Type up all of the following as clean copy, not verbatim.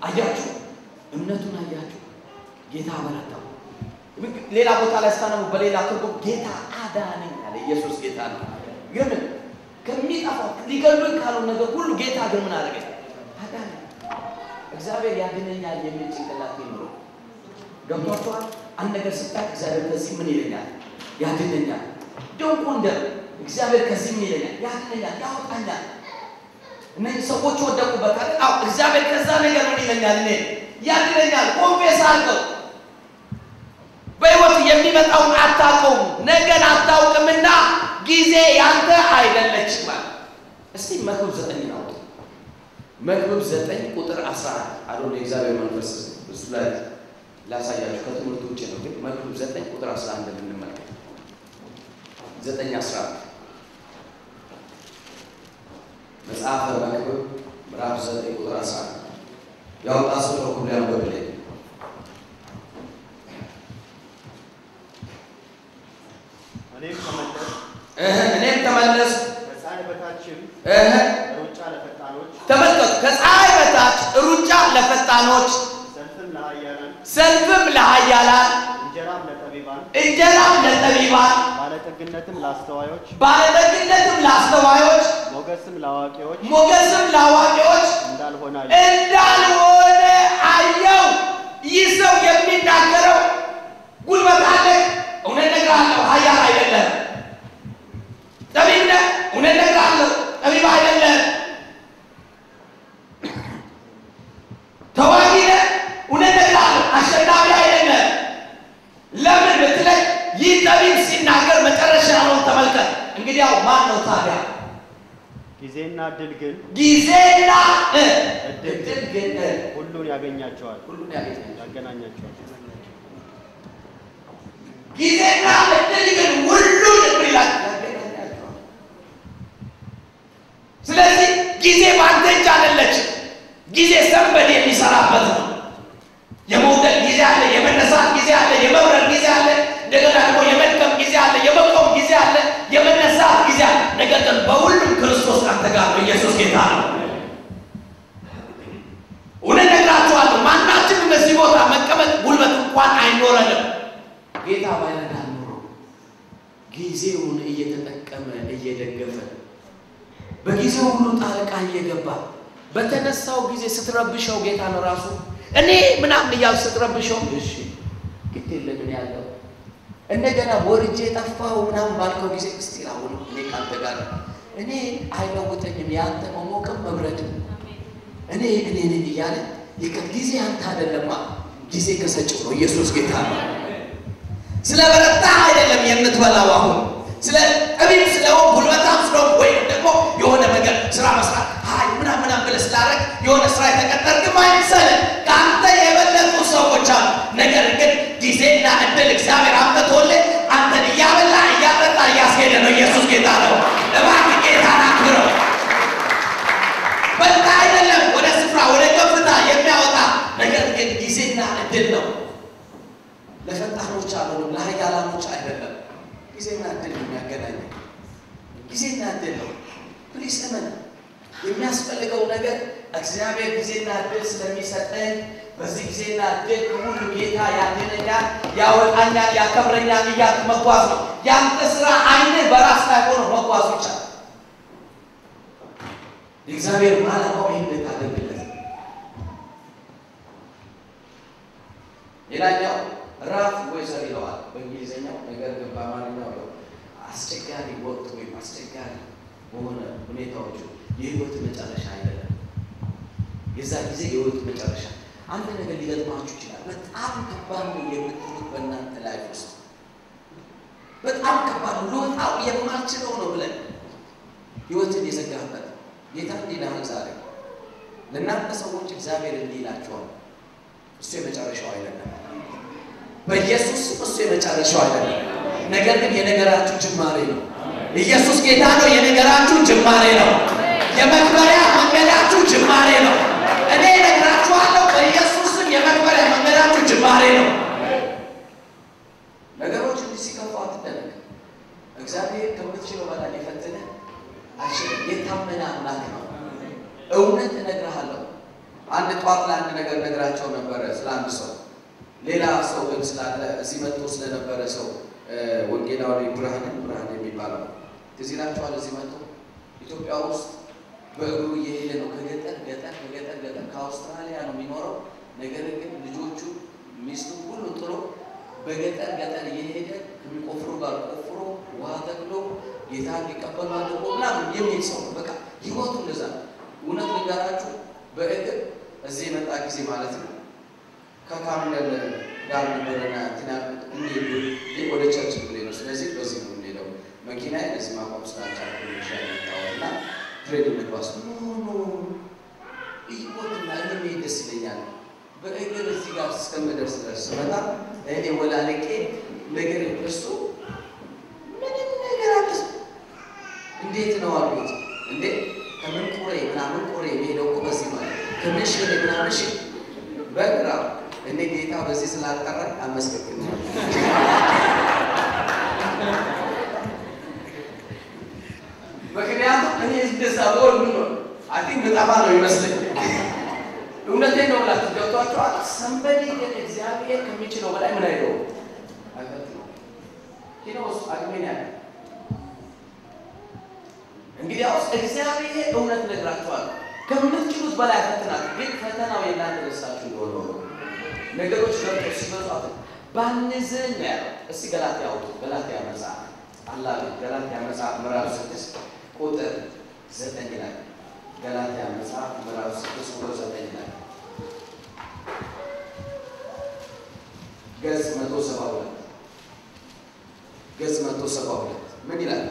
አያችሁ እምነቱን አያችሁ ጌታ አበረታው ሌላ ቦታ ላይ ስታነቡ በሌላ ትርጉም ጌታ አዳነኝ አለ ኢየሱስ ጌታ ነው ግን ከሚጣፋው ሊገሉኝ ካለው ነገር ሁሉ ጌታ ግን ምን አደረገ አዳነኝ እግዚአብሔር ያድነኛል የሚል ጭንቅላት ይኖር ገብቷችኋል አንድ ነገር ስታይ እግዚአብሔር ከዚህ ምን ይለኛል ያድነኛል don't wonder እግዚአብሔር ከዚህ ምን ይለኛል ያድነኛል ያወጣኛል እነዚህ ሰዎች ወደቁበት አው እግዚአብሔር ከዛ ነገር ምን ይለኛል እኔ ያድነኛል ኮንፌስ አድርገው በህይወት የሚመጣው አታውቀው ነገር አታውቅምና ጊዜ ያንተ አይደለችም እስቲ መክብብ 9 ነው መክብብ 9 ቁጥር 11 አሁን የእግዚአብሔር መንፈስ ስለዚህ ላሳያችሁ ከትምህርቱ ውጪ ነው ግን መክብብ 9 ቁጥር 11 እንመልከት 9:11 መጽሐፈ መክብብ ምዕራፍ 9 ቁጥር 11 ያወጣ ሰው ሁሉ ያንበብልኝ እኔም ተመለስ ከፀሐይ በታችም ሩጫ ለፈጣኖች ተመልከቱ ከፀሐይ በታች ሩጫ ለፈጣኖች ሰልፍም ለኃያላን እንጀራም ለጠቢባን ባለጠግነትም ለአስተዋዮች ሞገስም ለአዋቂዎች እንዳልሆነ አየው ይህ ሰው የሚናገረው ጉልበት አለ እውነት ነግራለሁ ኃያል አይደለም ጠቢብ ነህ እውነት ነግራለሁ ጠቢብ አይደለም ተዋጊ ነህ እውነት ነግራለሁ አሸናፊ አይደለም ለምን ብትለኝ ይህ ጠቢብ ሲናገር መጨረሻ ነው ተመልከት እንግዲያው ማን ነው ታዲያ ጊዜና እድል ግን ሁሉን ያገኛቸዋል ጊዜና እድል ግን ሁሉን ያገኛቸዋል ስለዚህ ጊዜ ባንተ እጅ አይደለችም ጊዜ ሰንበድ የሚሰራበት ነው የመውደቅ ጊዜ አለ የመነሳት ጊዜ አለ የመብረር ጊዜ አለ እንደገና ደግሞ የመልቀም ጊዜ አለ የመቆም ጊዜ አለ የመነሳት ጊዜ አለ ነገር ግን በሁሉም ክርስቶስ ካንተ ጋር ነው ኢየሱስ ጌታ ነው እውነት ነግራችኋለሁ ማናችንም በዚህ ቦታ መቀመጥ ጉልበት እንኳን አይኖረንም ጌታ ባይረዳን ኖሮ ጊዜውን እየተጠቀመ እየደገፈ በጊዜው ሁሉ ጣልቃ እየገባ በተነሳው ጊዜ ስትረብሸው ጌታ ነው ራሱ እኔ ምናምን ያው ስትረብሸው እሺ ግዴለም ምን ያለው እንደገና ወርጄ ጠፋው ምናምን ባልከው ጊዜ እስቲ አሁን እኔ ካንተ ጋር እኔ አይለውጠኝም ያንተ መሞቅም መብረድም እኔ እያለ ጊዜ አንተ አይደለማ ጊዜ ከሰጭው ነው ኢየሱስ ጌታ ነው ስለበረታ አይደለም የምትበላው አሁን ስለ ጠቢብ ስለሆን ጉልበታም ስለሆን ወይ ደግሞ የሆነ ነገር ስራ መስራት አይ ምናምን ብለህ ስላደረግ የሆነ ስራ የተቀጠርክ ማይሰልህ ካንተ የበለጡ ሰዎች አሉ ነገር ግን ጊዜና እድል እግዚአብሔር አምጥቶልህ አንተን እያበላ እያጠጣ እያስሄደ ነው ኢየሱስ ጌታ ነው እባክህ ጌታን አክብረው በቃ አይደለም ወደ ስፍራ ወደ ከፍታ የሚያወጣ ነገር ግን ጊዜና እድል ነው ለፈጣኖች አሉ ለኃያላኖች አይደለም ጊዜና እድል የሚያገናኝ ጊዜና እድል ነው ፕሊስ እመን የሚያስፈልገው ነገር እግዚአብሔር ጊዜና እድል ስለሚሰጠን በዚህ ጊዜና እድል ሁሉ ጌታ ያድነኛል ያወጣኛል ያከብረኛል እያልክ መጓዝ ነው ያንተ ስራ አይነ በራስ ላይ ሆኖ መጓዝ ብቻ እግዚአብሔር ማለማው ይሄን ታደርግለት ሌላኛው ራፍ ወይዘር ይለዋል በእንግሊዘኛው ነገር ግን በአማርኛው አስቸጋሪ ወቅት ወይ አስቸጋሪ በሆነ ሁኔታዎች የህይወት መጨረሻ አይደለም የዛ ጊዜ የህይወት መጨረሻ አንድ ነገር ሊገጥማችሁ ይችላል በጣም ከባድ ነው የምትሉት በእናንተ ላይፍ ውስጥ በጣም ከባድ ነው ልወጣው የማልችለው ነው ብለን ህይወትን የዘጋበት ጌታ እንዲላል ዛሬ ለእናንተ ሰዎች እግዚአብሔር እንዲላቸዋል እሱ የመጨረሻው አይደለም በኢየሱስ እሱ የመጨረሻው አይደለም ነገር ግን የነገራችሁ ጅማሬ ነው ኢየሱስ ጌታ ነው የነገራችሁ ጅማሬ ነው የመክበሪያ መንገዳችሁ ጅማሬ ነው እኔ ነግራችኋለሁ በኢየሱስ የመክበሪያ መንገዳችሁ ጅማሬ ነው ነገሮች እንዲሲከፋ አትደረግ እግዚአብሔር ከምትችለው በላይ ሊፈትንህ አይችልም የታመነ አምላክ ነው እውነት እነግርሃለሁ አንድ ጧት ላይ አንድ ነገር ነግራቸው ነበር ስላንድ ሰው ሌላ ሰው ግን ስላለ እዚህ መጥቶ ስለነበረ ሰው ወንጌላዊ ብርሃን የሚባለው እዚህ ናቸዋል እዚህ መጥቶ ኢትዮጵያ ውስጥ በእግሩ እየሄደ ነው ከገጠር ከአውስትራሊያ ነው የሚኖረው ነገር ግን ልጆቹ ሚስቱ ሁሉ ጥሎ በገጠር እየሄደ ከሚቆፍሩ ጋር ቆፍሮ ውሃ ተክሎ ጌታን ሊቀበሉ አድርጎ ምናምን የሚል ሰው በቃ ህይወቱ እንደዛ እውነት ልንገራችሁ በእግር እዚህ መጣ ጊዜ ማለት ነው ከካምነል ጋር ነበርና ወደ ቸርች ብለን ነው ስለዚህ በዚህ ነው የምንሄደው መኪና እዚህ ማቆም ስላልቻልኩ ይሻላልና ትሬኒንግ ባስ ነው ይወጥና ለምን ደስ ይለኛል በእግር እዚህ ጋር እስከምደርስ ድረስ መጣ እኔ ወላልቄ ነገር እሱ ምንም ነገር አትስ እንዴት ነው አልኩት እንዴ ከምን ቆሬ ሄደው በዚህ ማለት ከመሽ ምናምን በግራ እኔ ጌታ በዚህ ስላልጠራ አመስግናለሁ ምክንያቱም እኔ እንደዛ ነው አይ ቲንክ በጣም ነው ይመስለኝ እውነቴን ነው ብላችሁ ገብቷችኋል ሰንበዲ ግን እግዚአብሔር ከሚችለው በላይ ምን አይደው አይፈትነው ኪኖስ አግሜንያ እንግዲህ አውስ እግዚአብሔር እውነት ነግራችኋል ከምትችሉት በላይ ፈተናል ግን ፈተናው የእናንተ ደስታችሁ እንደሆነ ነገሮች ለምን ሲበዛት ባንዝን ነው እስቲ ገላትያ መጽሐፍ አላህ ገላትያ መጽሐፍ ምዕራፍ 6 ቁጥር 9 ላይ ገላትያ መጽሐፍ ምዕራፍ 6 ቁጥር 9 ላይ ገጽ 172 ምን ይላል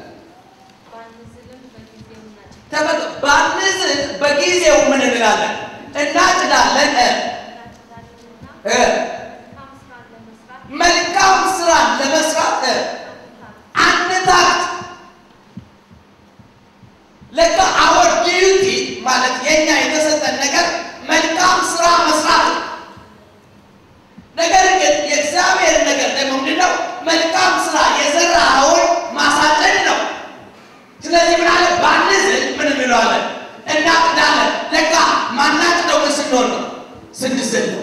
ባንዝን በጊዜው ምን እንላለን እናጭዳለን መልካም ስራ ለመስራት አንታት ለካ our duty ማለት የኛ የተሰጠን ነገር መልካም ስራ መስራት ነገር ግን የእግዚአብሔር ነገር ደግሞ ምንድነው መልካም ስራ የዘራኸውን ማሳጨድ ነው ስለዚህ ምን አለ ባንዝን ምን እንለዋለን እናጭዳለን ለካ ማናጭደው ስንሆን ነው ስንዝል ነው